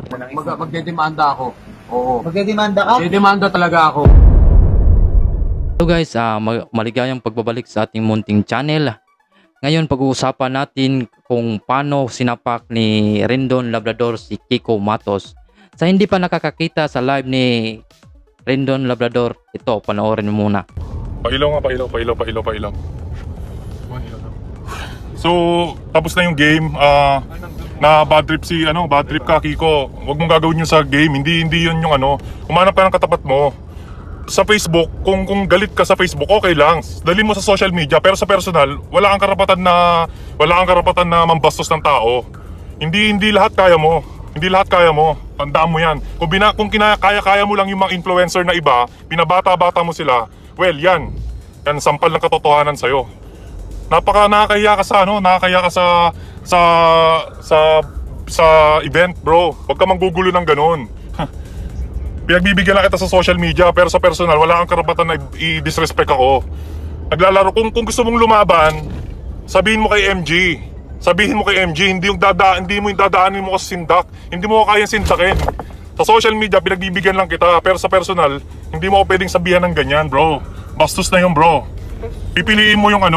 Magdedemanda ako. Oo. Magdedemanda ka? Magdedemanda talaga ako. Hello guys, maligayang pagbabalik sa ating munting channel. Ngayon pag-uusapan natin kung paano sinapak ni Rendon Labrador si Kiko Matos. Sa hindi pa nakakakita sa live ni Rendon Labrador, ito panoorin mo muna. Pailaw. So, tapos na yung game. Na bad trip ka, Kiko. Huwag mong gagawin yun sa game. Hindi yun yung Umanap ka ng katapat mo. Sa Facebook, kung galit ka sa Facebook, okay lang. Dali mo sa social media, pero sa personal, wala kang karapatan na mambastos ng tao. Hindi lahat kaya mo. Hindi lahat kaya mo. Tandaan mo yan. Kung kaya mo lang yung mga influencer na iba, binabata-bata mo sila, well, yan sampal ng katotohanan sa'yo. Nakakahiya ka sa event, bro. Huwag ka manggugulo ng ganun. Pinagbibigyan lang kita sa social media, pero sa personal, wala kang karapatan na i-disrespect ako. Naglalaro, kung gusto mong lumaban, sabihin mo kay MG. Hindi mo yung dadaanin mo kasi sindak. Hindi mo ko kayang sindakin. Sa social media, pinagbibigyan lang kita, pero sa personal, hindi mo ko pwedeng sabihan ng ganyan, bro. Bastos na yun, bro. Pipiliin mo yung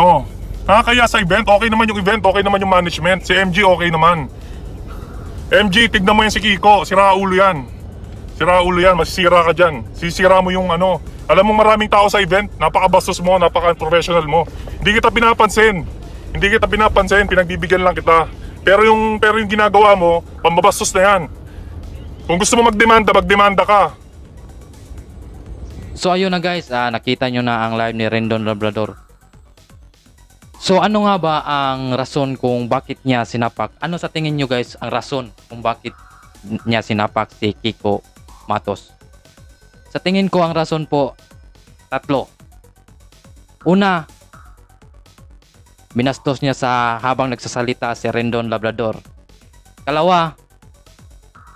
kaya sa event, okay naman yung event, okay naman yung management. Si MG, okay naman. MG, tignan mo yan si Kiko, sira ulo yan, masisira ka dyan. Sisira mo yung Alam mo maraming tao sa event, napaka-bastos mo, napaka-professional mo. Hindi kita pinapansin, pinagbibigyan lang kita. Pero yung ginagawa mo, pambabastos na yan. Kung gusto mo magdemanda ka. So ayun na guys, nakita nyo na ang live ni Rendon Labrador. So ano nga ba ang rason kung bakit niya sinapak? Ano sa tingin nyo guys ang rason kung bakit niya sinapak si Kiko Matos? Sa tingin ko ang rason po, tatlo. Una, binastos niya habang nagsasalita si Rendon Labrador. Kalawa,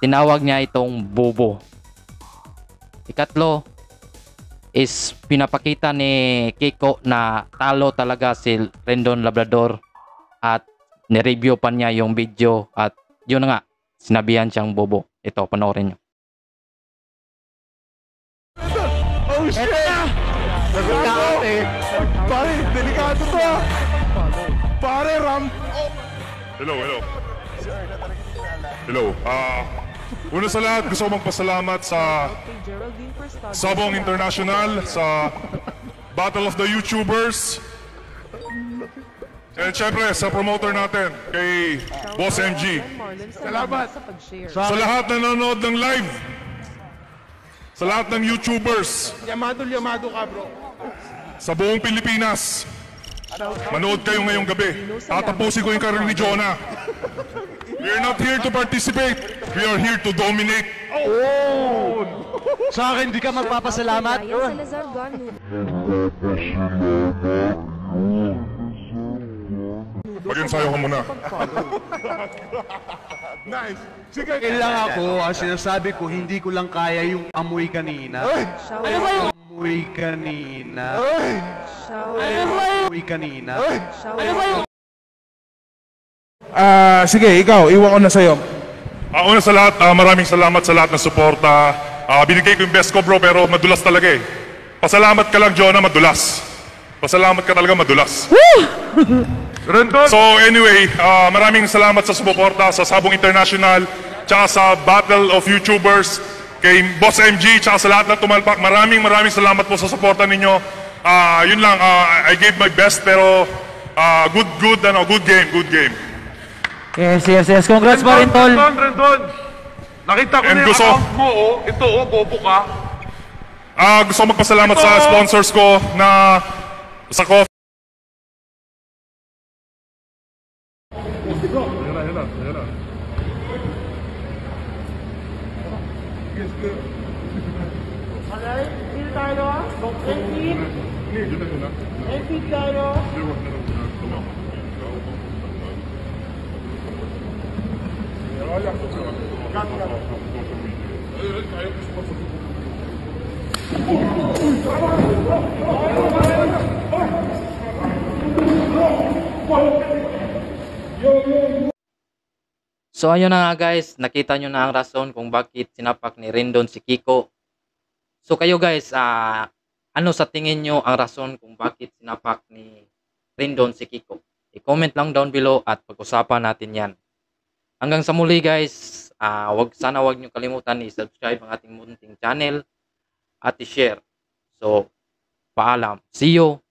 tinawag niya itong bobo. Ikatlo, is pinapakita ni Kiko na talo talaga si Rendon Labrador at nireview pa niya yung video at yun na nga, sinabihan siyang bobo. Ito, panoorin nyo. Oh shit! Sagot ka ate! Pare, delikado to ah! Pare, Hello. Una sa lahat, gusto ko magpasalamat sa Sabong International, sa Battle of the YouTubers, and syempre sa promoter natin, kay Boss MG. Salamat! Sa lahat na nanonood ng live, sa lahat ng YouTubers, Yamado ka bro. sa buong Pilipinas, manood kayo ngayong gabi. Tatapusin ko yung karir ni Jonah. We are not here to participate. We are here to dominate. Oh! Sa akin, di ka magpapasalamat. Mag-ensayo ka muna. Nice. Sige. Kailangan ako, ang sinasabi ko, hindi ko lang kaya yung amoy kanina. Ano ba yung amoy kanina? Amoy kanina? Ano ba yung... Sige, ikaw, iwan ko na sa'yo. Una sa lahat, maraming salamat sa lahat ng suporta. Binigay ko yung best ko bro, pero madulas talaga eh. Pasalamat ka lang Jonah, madulas. Pasalamat ka talaga, madulas. So anyway, maraming salamat sa suporta sa Sabong International, tsaka sa Battle of YouTubers, kay Boss MG, tsaka sa lahat ng tumalpak. Maraming salamat po sa suporta ninyo. Yun lang, I gave my best, pero good game. Yes. Congrats pa rin, tol. Rendon! Nakita ko na yung account mo, Ito, bobo ka. Gusto ko magpasalamat sa sponsors ko na sa coffee. So ayun na nga guys, nakita nyo na ang rason kung bakit sinapak ni Rendon si Kiko. So kayo guys, ano sa tingin nyo ang rason kung bakit sinapak ni Rendon si Kiko? I-comment lang down below at pag-usapan natin yan. Hanggang sa muli guys, sana wag nyo kalimutan i-subscribe ang ating munting channel at i-share. So, paalam. See you